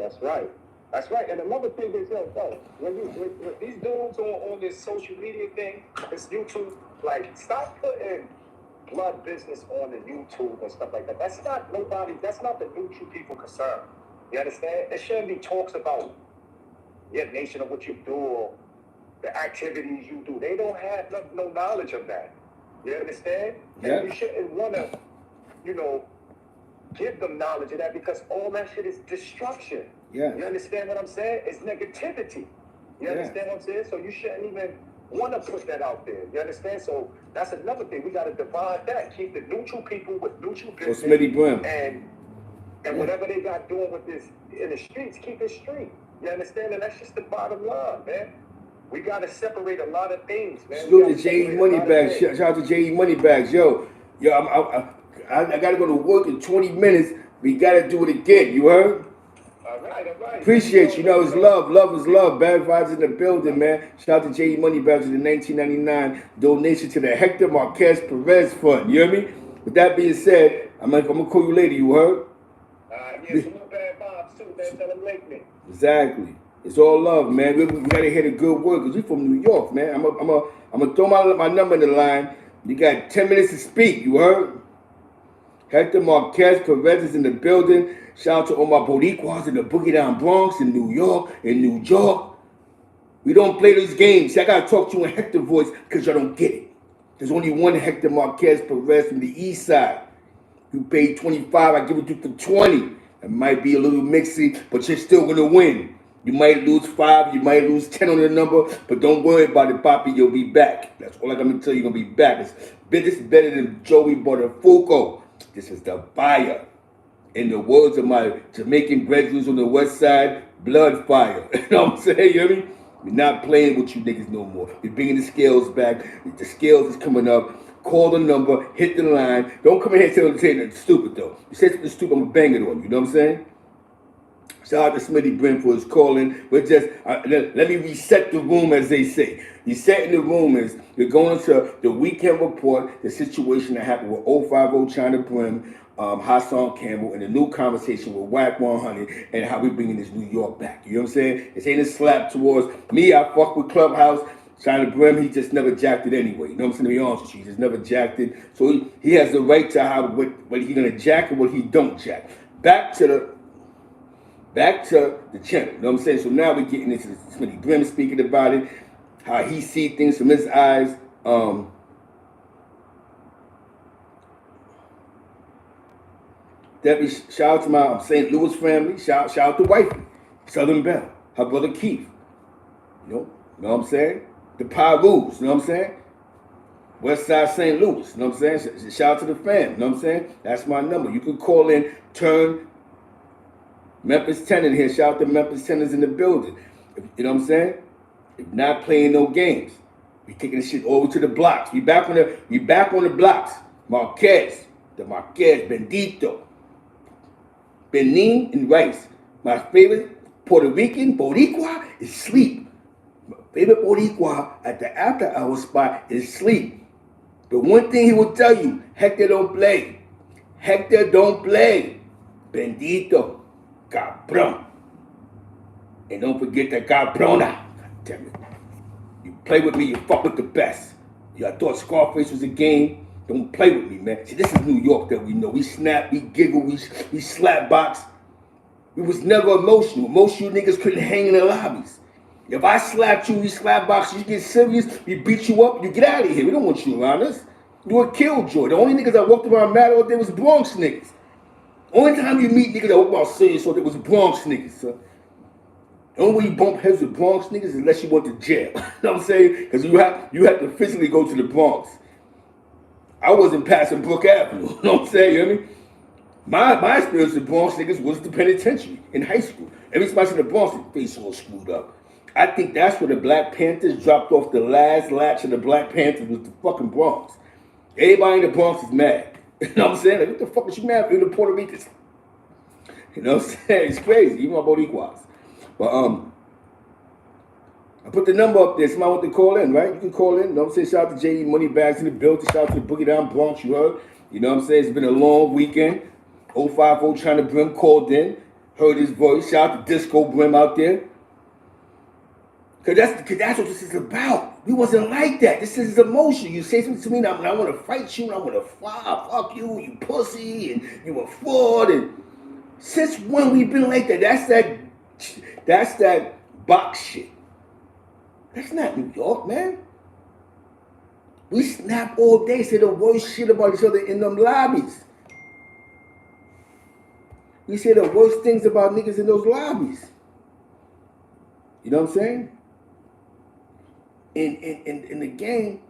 And another thing is, when these dudes on this social media thing, this YouTube, like, stop putting blood business on the YouTube and stuff like that. That's not the neutral people concern. You understand? There shouldn't be talks about your nation or what you do or the activities you do. They don't have no knowledge of that. You understand? Yeah. And you shouldn't want to, you know, give them knowledge of that, because all that shit is destruction. Yeah. You understand what I'm saying? It's negativity. You understand what I'm saying? So you shouldn't even want to put that out there. You understand? So that's another thing. We got to divide that. Keep the neutral people with neutral business. So Smitty Brim. And whatever they got doing with this in the streets, keep it street. You understand? And that's just the bottom line, man. We got to separate a lot of things, man. Salute to J.E. Moneybags. Shout out to J.E. Moneybags. Yo, I got to go to work in 20 minutes. We got to do it again. You heard? All right. Appreciate you. You know, it's love. Love is love. Bad vibes in the building, man. Shout out to J.E. Moneybags with the 1999 donation to the Hector Marquez Perez Fund. You hear me? With that being said, I'm going to call you later. You heard? Yeah, some more bad vibes too, man. Tell them like me. Exactly. It's all love, man. We got to hear the good word, because we from New York, man. I'm gonna throw my number in the line. You got 10 minutes to speak. You heard? Hector Marquez Perez is in the building. Shout out to all my Boricuas in the Boogie Down Bronx, in New York, We don't play these games. See, I got to talk to you in Hector voice because y'all don't get it. There's only one Hector Marquez Perez from the east side. You paid 25, I give it to you for 20. It might be a little mixy, but you're still going to win. You might lose 5, you might lose 10 on the number, but don't worry about it, Poppy. You'll be back. That's all I'm going to tell you. You're going to be back. This is better than Joey Botafuco. This is the fire. In the words of my Jamaican brethren on the west side, blood fire. You know what I'm saying? You hear me? We're not playing with you niggas no more. We're bringing the scales back. The scales is coming up. Call the number, hit the line. Don't come in here and say nothing stupid though. You say something stupid, I'm gonna bang it on you. You know what I'm saying? Shout out to Smitty Brim for his calling. But just let me reset the room, as they say. Resetting the room is we're going to the Wknd Report, the situation that happened with 050 ChynaBrim, Hassan Campbell, and the new conversation with Wack 100 and how we bringing this New York back. You know what I'm saying? This ain't a slap towards me. I fuck with Clubhouse. ChynaBrim, he just never jacked it anyway. You know what I'm saying? To be honest with you, he just never jacked it. So he has the right to how what he gonna jack and what he don't jack. Back to the channel. You know what I'm saying? So now we're getting into Smitty Brim speaking about it, how he see things from his eyes. Definitely shout out to my St. Louis family. Shout out to Wifey, Southern Belle, her brother Keith. You know what I'm saying? The Pyrus, you know what I'm saying? West Side St. Louis, you know what I'm saying? Shout out to the fam, you know what I'm saying? That's my number. You can call in, turn Memphis Tenant here. Shout out to Memphis Tenants in the building. You know what I'm saying? If not playing no games, we taking this shit over to the blocks. We back on the blocks. Marquez, Bendito, Benin and Rice. My favorite Puerto Rican, Boricua, is sleep. My favorite Boricua at the after hour spot is sleep. The one thing he will tell you, Hector don't play. Hector don't play. Bendito, cabrón. And don't forget the cabrona. God damn it. You play with me, you fuck with the best. I thought Scarface was a game. Don't play with me, man. See, this is New York that we know. We snap, we giggle, we slap box. We was never emotional. Most of you niggas couldn't hang in the lobbies. If I slapped you, we slap box, you get serious, we beat you up, you get out of here. We don't want you around us. You a killjoy. The only niggas that walked around mad all day was Bronx niggas. Only time you meet niggas that walk around serious all day was Bronx niggas, son. The only way you bump heads with Bronx niggas is unless you went to jail. You know what I'm saying? Because you have to physically go to the Bronx. I wasn't passing Brook Avenue. You know what I'm saying? You hear me? My experience with Bronx niggas was the penitentiary in high school. Every time I see the Bronx, their face all screwed up. I think that's where the Black Panthers dropped off the last latch of the Black Panthers was the fucking Bronx. Everybody in the Bronx is mad. You know what I'm saying? Like, what the fuck is you mad for the Puerto Ricans? You know what I'm saying? It's crazy. Even my Boricuas. But I put the number up there. Somebody want to call in, right? You can call in. You know what I'm saying? Shout out to J.E. Moneybags in the building. Shout out to the Boogie Down Bronx, you heard? You know what I'm saying? It's been a long weekend. 050 ChynaBrim called in. Heard his voice. Shout out to Disco Brim out there. Cause that's what this is about. We wasn't like that. This is emotion. You say something to me, and I want to fight you, and I want to fuck you, you pussy, and you a fraud. And since when we been like that? That's that box shit. That's not New York, man. We snap all day, say the worst shit about each other in them lobbies. We say the worst things about niggas in those lobbies. You know what I'm saying? In the game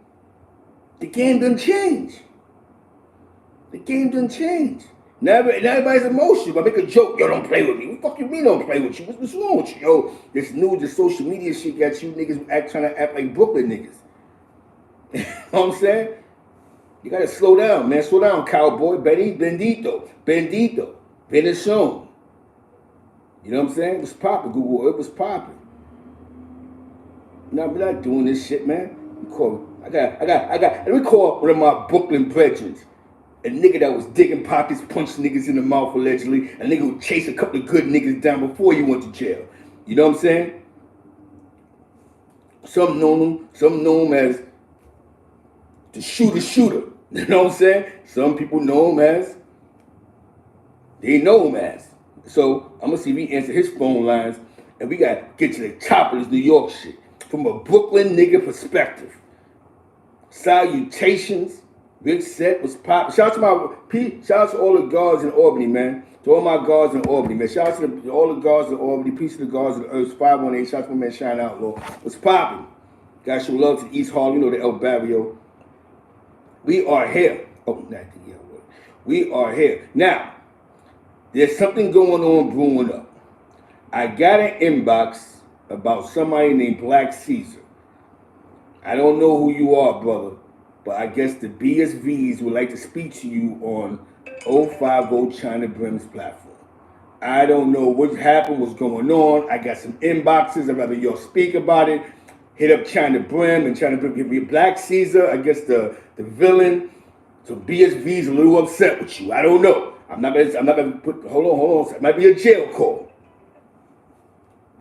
done change. The game done change. Now everybody's emotional. I make a joke, yo, don't play with me. What the fuck you mean don't play with you? What's wrong with you? Yo, this social media shit got you niggas trying to act like Brooklyn niggas. You know what I'm saying? You gotta slow down, man. Slow down, cowboy. Bendito. Benediction. You know what I'm saying? It was popping, Google. It was popping. No, we're not doing this shit, man. Let me call one of my Brooklyn brethren. A nigga that was digging pockets, punched niggas in the mouth allegedly. A nigga who chased a couple of good niggas down before he went to jail. You know what I'm saying? Some know him as the shooter. You know what I'm saying? Some people know him as, they know him as. So I'm gonna see if he answer his phone lines, and we gotta get to the top of this New York shit from a Brooklyn nigga perspective. Salutations. Big set was pop. Shout out to all the guards in Albany, man. To all my guards in Albany, man. Shout out to all the guards in Albany. Peace to the guards of the earth. 518. Shout out to my man Shine Outlaw. What's popping? Guys, show love to East Harlem. You know the El Barrio. We are here. Oh, not the L word. We are here. Now, there's something going on brewing up. I got an inbox about somebody named Black Caesar. I don't know who you are, brother, but I guess the BSVs would like to speak to you on 050ChynaBrim's platform. I don't know what happened, what's going on. I got some inboxes. I'd rather y'all speak about it. Hit up ChynaBrim, and ChynaBrim give me Black Caesar, I guess the villain. So BSV's a little upset with you. I don't know. I'm not gonna put hold on. It might be a jail call.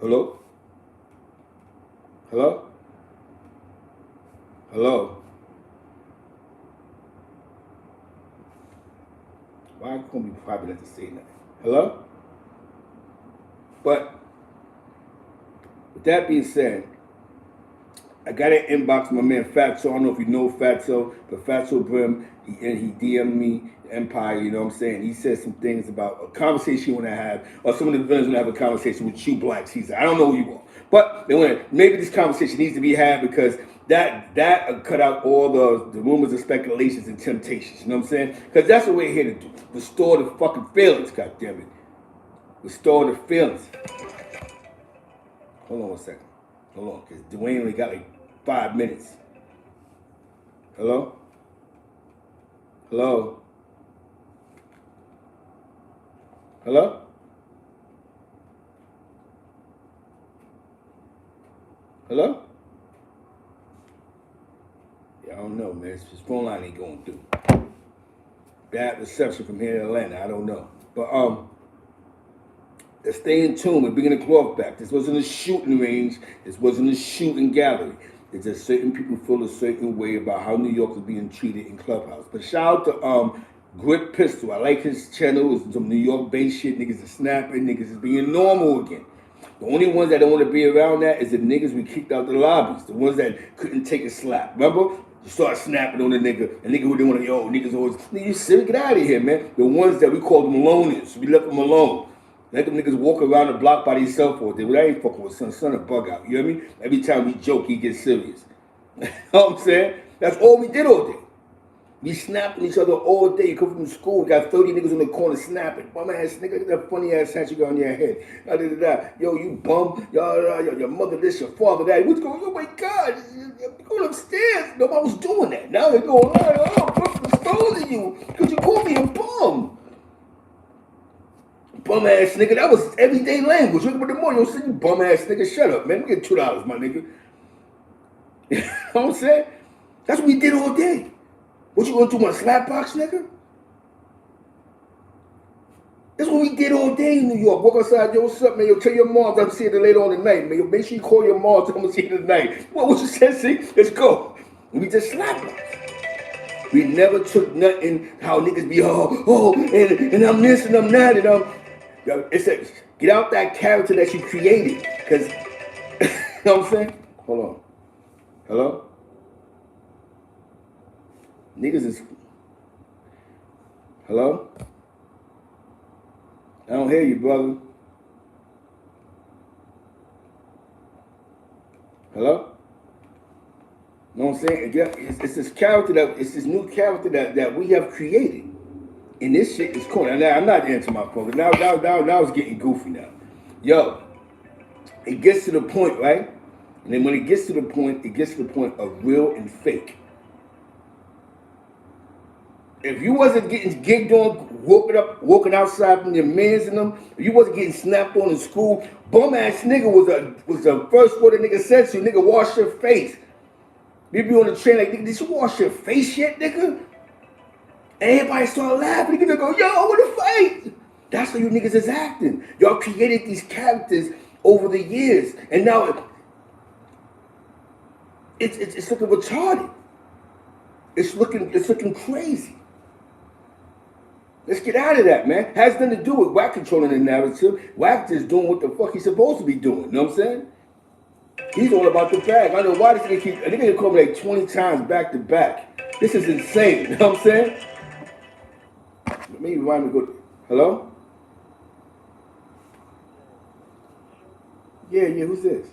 Hello? Hello? Hello? Why can't be private enough to say nothing? Hello? But with that being said, I got an inbox my man Fatso. I don't know if you know Fatso, but Fatso Brim, he DM'd me, Empire, you know what I'm saying? He said some things about a conversation you want to have, or some of the villains want to have a conversation with you, Black Caesar. I don't know who you are. But they want maybe this conversation needs to be had because that cut out all the rumors and speculations and temptations, you know what I'm saying? Because that's what we're here to do. Restore the fucking feelings, goddammit. Restore the feelings. Hold on one second. Hold on, because Dwayne only got like 5 minutes. Hello? Hello? Hello? Hello? Yeah, I don't know, man. His phone line ain't going through. Bad reception from here in Atlanta. I don't know. But let's stay in tune. We're bringing the cloth back. This wasn't a shooting range. This wasn't a shooting gallery. It's just certain people feel a certain way about how New York is being treated in Clubhouse. But shout out to Grit Pistol. I like his channel. It's some New York-based shit. Niggas is snapping. Niggas is being normal again. The only ones that don't want to be around that is the niggas we kicked out the lobbies. The ones that couldn't take a slap. Remember? You start snapping on the nigga who didn't want to, niggas always, nigga, you silly, get out of here, man. The ones that we called them alonians. We left them alone. Let them niggas walk around the block by themselves all day. Well, I ain't fucking with son a bug out. You know what I mean? Every time we joke, he gets serious. You know what I'm saying? That's all we did all day. We snapping each other all day. You come from school, we got 30 niggas in the corner snapping. Bum ass nigga, that funny ass hat you got on your head. Yo, you bum. Your mother this, your father that. What's going on? Oh my God. You're going upstairs. Nobody was doing that. Now they're going, I'm exposing you because you called me a bum. Bum ass nigga. That was everyday language. Wake up in the morning, you'll say, you bum ass nigga. Shut up, man. We get $2, my nigga. You know what I'm saying? That's what we did all day. What you gonna do, my slap box, nigga? That's what we did all day in New York. Walk outside, yo, what's up, man? Yo, tell your mom I'm seeing her later on tonight, man. Yo, make sure you call your mom, tell them I'm seeing her tonight. What you said, see? Let's go. And we just slapped them. We never took nothing, how niggas be, and I'm this and I'm that, and it's a, get out that character that you created. Because, you know what I'm saying? Hold on. Hello? Niggas is, hello? I don't hear you, brother. Hello? You know what I'm saying? It's this character it's this new character that we have created. And this shit is cool. Now, I'm not answering my phone. Now it's getting goofy now. Yo, it gets to the point, right? And then when it gets to the point of real and fake. If you wasn't getting gigged on, walking outside from your mans and them, if you wasn't getting snapped on in school, bum ass nigga was the first word a nigga said to you, nigga, wash your face. You be on the train like, nigga, did you wash your face yet, nigga? And everybody start laughing. Niggas go, yo, I want to fight. That's how you niggas is acting. Y'all created these characters over the years, and now it's looking retarded. It's looking crazy. Let's get out of that, man. Has nothing to do with Wack controlling the narrative. Wack just doing what the fuck he's supposed to be doing. You know what I'm saying? He's all about the bag. I know why this nigga I think they called me like 20 times back to back. This is insane. You know what I'm saying? Let me remind me go. Hello? Yeah, who's this?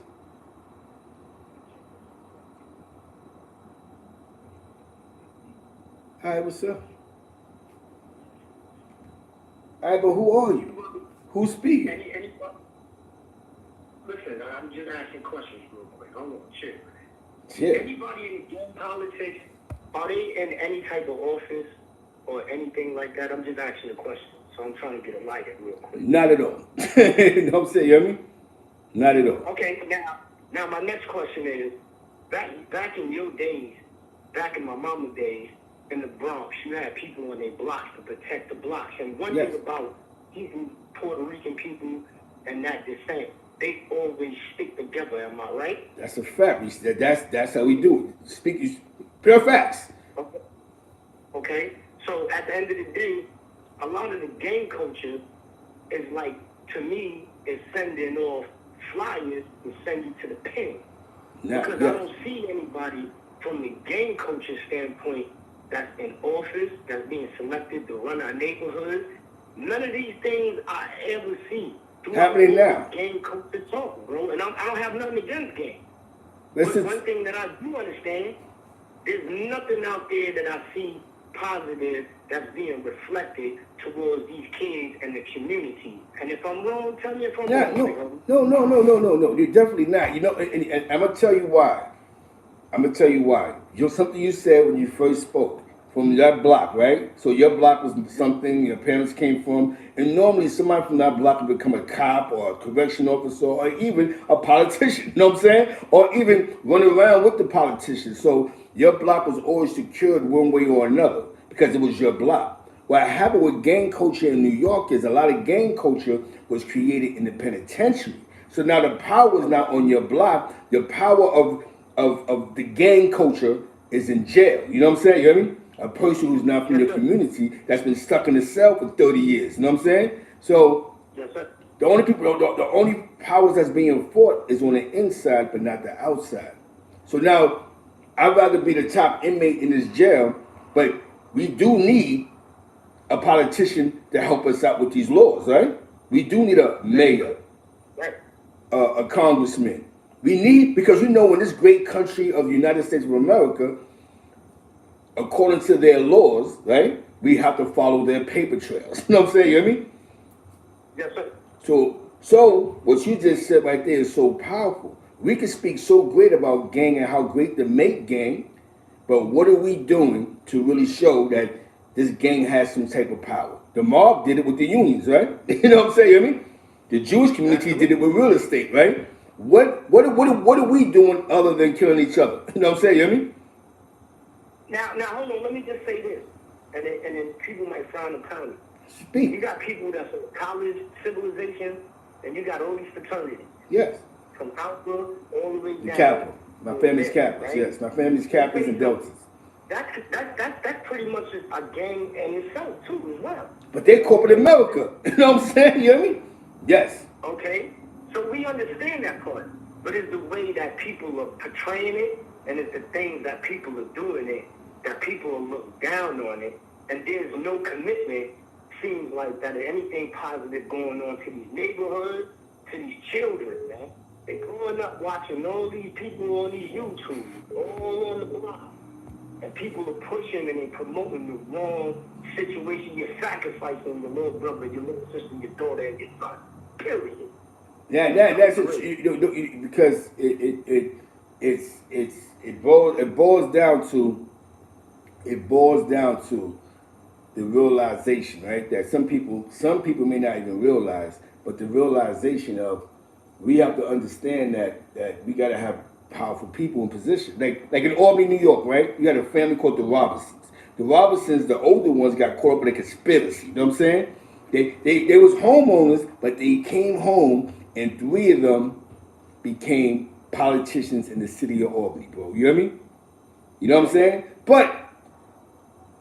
Hi, what's up? All right, but who are you? Who's speaking? Listen, I'm just asking questions real quick. Hold on, chill. Yeah. Anybody in gang politics, are they in any type of office or anything like that? I'm just asking a question. So I'm trying to get a light real quick. Not at all. You know what I'm saying? You hear me? Not at all. Okay, now my next question is, back in your days, back in my mama's days, in the Bronx, you had people on their blocks to protect the blocks. And one thing about people, Puerto Rican people, and that descent, they always stick together. Am I right? That's a fact. That's how we do it. Speak pure facts. Okay. So at the end of the day, a lot of the gang culture is like, to me, is sending off flyers to send you to the pen. Because I don't see anybody from the gang culture standpoint that's in office, that's being selected to run our neighborhood. None of these things I ever see. Happening now. Gang culture talk, bro. And I don't have nothing against gang. But one thing that I do understand, there's nothing out there that I see positive that's being reflected towards these kids and the community. And if I'm wrong, tell me if I'm wrong. No. You're definitely not. You know, and I'm gonna tell you why. Something you said when you first spoke from that block, right? So your block was something your parents came from, and normally somebody from that block would become a cop or a correction officer or even a politician. You know what I'm saying? Or even run around with the politicians. So your block was always secured one way or another because it was your block. What happened with gang culture in New York is a lot of gang culture was created in the penitentiary. So now the power is not on your block. The power of the gang culture is in jail. You know what I'm saying? You hear me? A person who's not from your community that's been stuck in a cell for 30 years. You know what I'm saying? So the only powers that's being fought is on the inside, but not the outside. So now I'd rather be the top inmate in this jail, but we do need a politician to help us out with these laws, right? We do need a mayor, a congressman. We need, because you know, in this great country of the United States of America, according to their laws, right, we have to follow their paper trails. You know what I'm saying? You hear me? Yes, sir. So what you just said right there is so powerful. We can speak so great about gang and how great to make gang, but what are we doing to really show that this gang has some type of power? The mob did it with the unions, right? You know what I'm saying? You hear me? The Jewish community did it with real estate, right? What are we doing other than killing each other? You know what I'm saying? You hear me? Now, hold on. Let me just say this, and then people might frown upon me. Speak. You got people that's in college civilization, and you got all these fraternities. Yes. From Alpha all the way down. The Kappa. My family's Kappas. Right? Yes, my family's Kappas and Deltas. That's pretty much a gang in itself too, as well. But they're corporate America. You know what I'm saying? You hear me? Yes. Okay. So we understand that part, but it's the way that people are portraying it, and it's the things that people are doing it, that people look down on it, and there's no commitment, seems like, that anything positive going on to these neighborhoods, to these children, man. They're growing up watching all these people on these YouTube, all on the block, and people are pushing and they're promoting the wrong situation. You're sacrificing your little brother, your little sister, your daughter, and your son. Period. Yeah, that's it. Because it boils down to the realization, right? That some people may not even realize, but the realization of we have to understand that we gotta have powerful people in position. Like in Albany, New York, right? You got a family called the Robinsons. The Robinsons, the older ones, got caught up in a conspiracy. You know what I'm saying? They was homeowners, but they came home, and 3 of them became politicians in the city of Albany, bro. You hear me? You know what I'm saying? But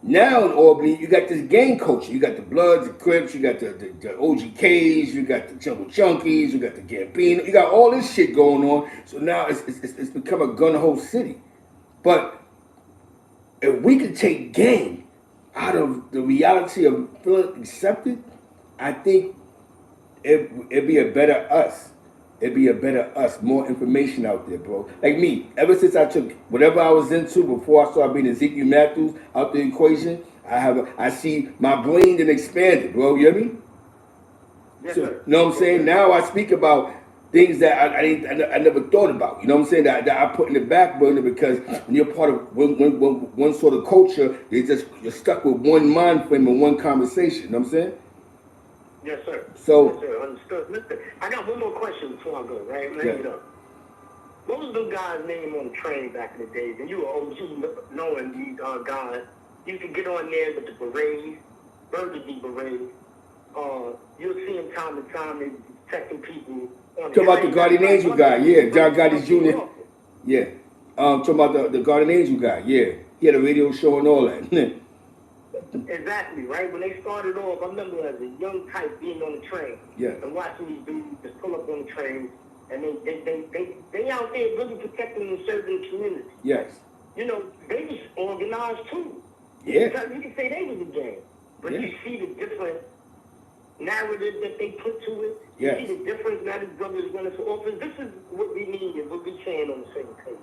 now in Albany, you got this gang culture. You got the Bloods, the Crips, you got the OGKs, you got the Jungle Junkies, you got the Gambino, you got all this shit going on. So now it's become a gun-ho city. But if we could take gang out of the reality of feeling accepted, I think it'd be a better us. It'd be a better us, more information out there, bro. Like me, ever since I took whatever I was into before I started being Ezekiel Matthews out the equation, I see my brain then expanded, bro. You hear me? Yes, so, you know what I'm saying? Now I speak about things that I never thought about. You know what I'm saying? That I put in the back burner because when you're part of one sort of culture, you're stuck with one mind frame and one conversation. You know what I'm saying? Yes, sir. So, yes, sir. Understood. Listen, I got one more question before I go, right? Let me know. What was the guy's name on the train back in the days? And you were old, knowing these guys. You could get on there with the berets, burgundy berets. You'll see him time to time, they protecting people. Talk about the Guardian Angel guy, yeah. John Gotti Jr. Yeah. Talking about the Guardian Angel guy, yeah. He had a radio show and all that. Exactly, right? When they started off, I remember as a young type being on the train. Yeah. And watching these dudes just pull up on the train. And they out there really protecting and serving the community. Yes. You know, they was organized too. Yeah. You can say they was a gang. But you see the different narrative that they put to it. Yes. You see the difference now these brothers running for office. This is what we need and what we saying on the same page.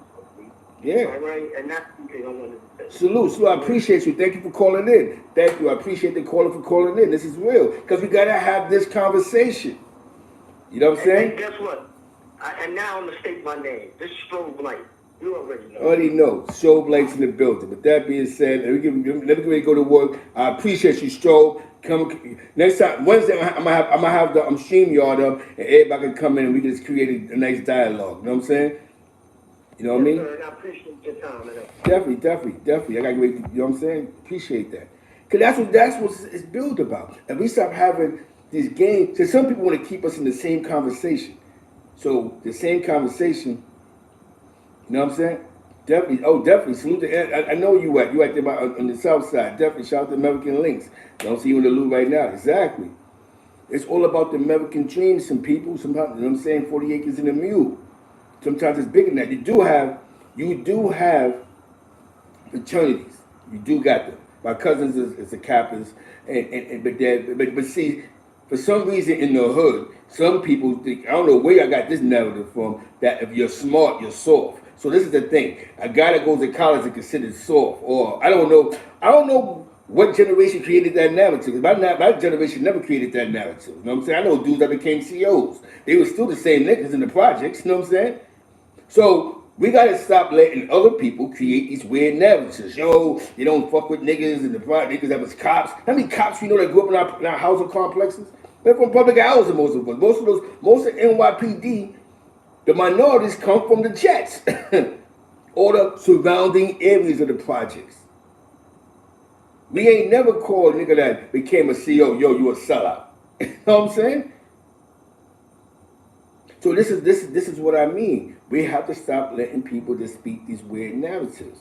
Yeah. All right? And that's the thing I wanted to say. Salute. I appreciate you. Thank you for calling in. Thank you. I appreciate the caller for calling in. This is real. Because we got to have this conversation. You know what I'm saying? And guess what? And now I'm going to state my name. This is Strobe Light. You already know. Already know. Strobe Light's in the building. With that being said, let me get ready to go to work. I appreciate you, Strobe. Come next time, Wednesday, I'm gonna have the StreamYard up, and everybody can come in and we can just create a nice dialogue. You know what I'm saying? You know what I mean? Sir, I appreciate your time. Definitely. I gotta wait. You know what I'm saying? Appreciate that. Cause that's what it's built about. And we stop having these games. So some people want to keep us in the same conversation. So the same conversation. You know what I'm saying? Definitely. Salute to. I know you at there on the south side. Definitely. Shout out to American Links. Don't see you in the loop right now. Exactly. It's all about the American dream. Some people, sometimes, you know what I'm saying? 40 acres and a mule. Sometimes it's bigger than that. You do have fraternities. You do got them. My cousins is a Kappas, but see, for some reason in the hood, some people think, I don't know where I got this narrative from, that if you're smart, you're soft. So this is the thing. A guy that goes to college is considered soft, or I don't know what generation created that narrative. My generation never created that narrative. You know what I'm saying? I know dudes that became CEOs. They were still the same niggas in the projects. You know what I'm saying? So we gotta stop letting other people create these weird narratives. Yo, you don't fuck with niggas in the projects. Niggas that was cops. How many cops we know that grew up in our housing complexes? They're from public housing, most of us. Most of NYPD, the minorities come from the Jets or the surrounding areas of the projects. We ain't never called a nigga that became a CEO, yo, you a sellout. You know what I'm saying? So this is what I mean. We have to stop letting people just speak these weird narratives.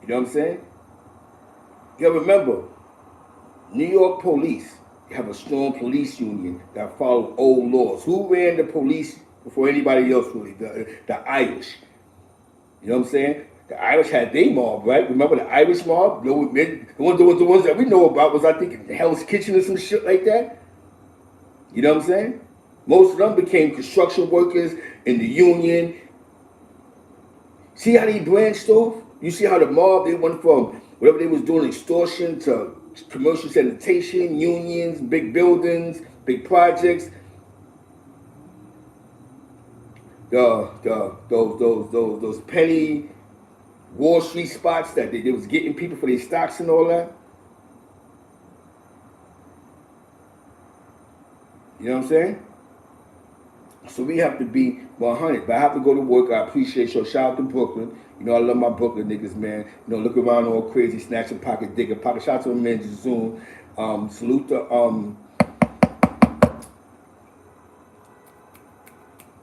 You know what I'm saying? You gotta remember, New York police have a strong police union that follow old laws. Who ran the police before anybody else really? The Irish. You know what I'm saying? The Irish had their mob, right? Remember the Irish mob? The ones that we know about was, I think, Hell's Kitchen or some shit like that. You know what I'm saying? Most of them became construction workers in the union. See how they branched off? You see how the mob, they went from whatever they was doing, extortion, to commercial sanitation, unions, big buildings, big projects. Those penny Wall Street spots that they was getting people for their stocks and all that. You know what I'm saying? So we have to be 100. But I have to go to work. I appreciate you. Shout out to Brooklyn. You know, I love my Brooklyn niggas, man. You know, look around all crazy, snatching pocket, digging pocket. Shout out to my man Zoom. Salute to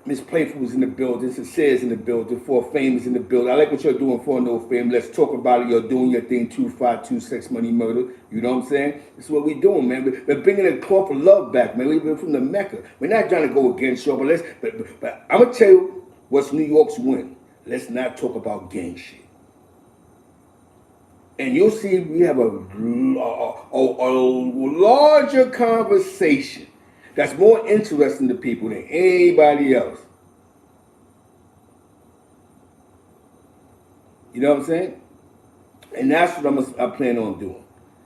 Miss Playful was in the building, Sincere's in the building, For Fame is in the building. I like what you're doing for No Fame. Let's talk about it. You're doing your thing, 2526 Money Murder. You know what I'm saying? This is what we're doing, man. We're bringing the call for love back, man. We're from the Mecca. We're not trying to go against you, but I'm going to tell you what's New York's win. Let's not talk about gang shit. And you'll see we have a larger conversation that's more interesting to people than anybody else. You know what I'm saying? And that's what I plan on doing.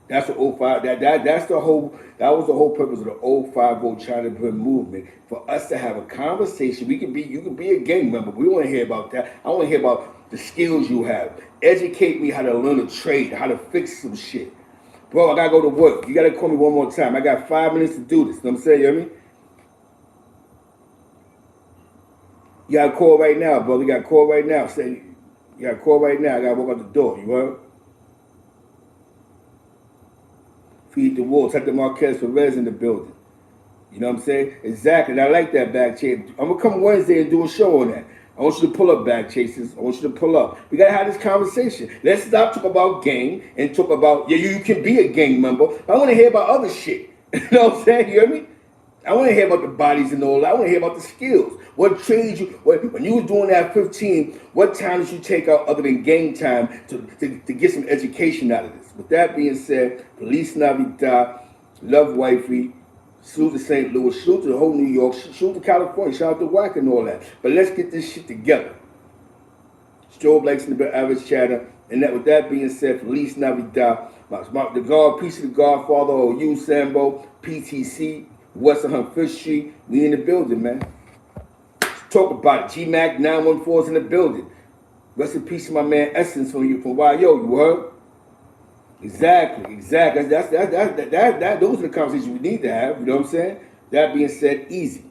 That's the 05. That was the whole purpose of the 050 China Brim movement, for us to have a conversation. You can be a gang member. We don't want to hear about that. I want to hear about the skills you have. Educate me how to learn a trade, how to fix some shit. Bro, I gotta go to work. You gotta call me one more time. I got 5 minutes to do this. You know what I'm saying? You hear me? You gotta call right now, brother. You gotta call right now. Say, you gotta call right now. I gotta walk out the door. You heard? Feed the wolves. Take the Marquez Perez in the building. You know what I'm saying? Exactly. And I like that back chase. I'm gonna come Wednesday and do a show on that. I want you to pull up, back chasers. I want you to pull up. We gotta have this conversation. Let's stop talking about gang and talk about, yeah, you can be a gang member. But I want to hear about other shit. You know what I'm saying? You hear me? I want to hear about the bodies and all that. I want to hear about the skills. What trades you, when you was doing that 15, what time did you take out other than gang time to get some education out of this? With that being said, Feliz Navidad, love wifey, salute to St. Louis, salute to the whole New York, salute to California, shout out to Wack and all that. But let's get this shit together. Strobe likes in the average chatter. And that, with that being said, Feliz Navidad, the God, peace of the Godfather, or you, Sambo, PTC, West 105th Street, we in the building, man. Let's talk about it. G-Mac 914 is in the building. Rest in peace to my man Essence from YO, you heard? Exactly. Those are the conversations we need to have, you know what I'm saying? That being said, easy.